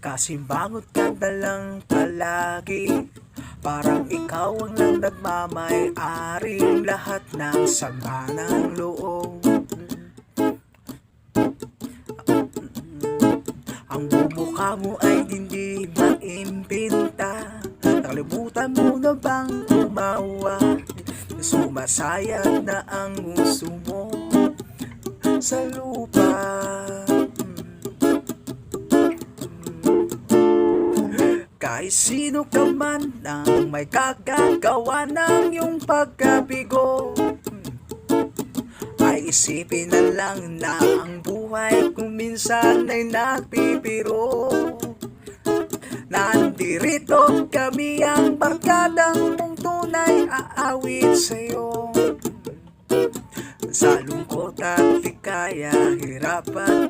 Kasi bangot ka na lang palagi, parang ikaw ang lang nagmamay-ari. Lahat ng sama ng loob, ang bumukha mo ay hindi maimbinta. Nakalimutan mo na bang umawa? Sumasayat na ang nguso mo sa lupa. Kahit sino ka man ang may kagagawa ng iyong pagkabigo, ay isipin na lang na ang buhay kung minsan ay nagpipiro. Nandirito kami ang barkadang mong tunay aawit sa'yo. Sa lungkot at likaya, hirapan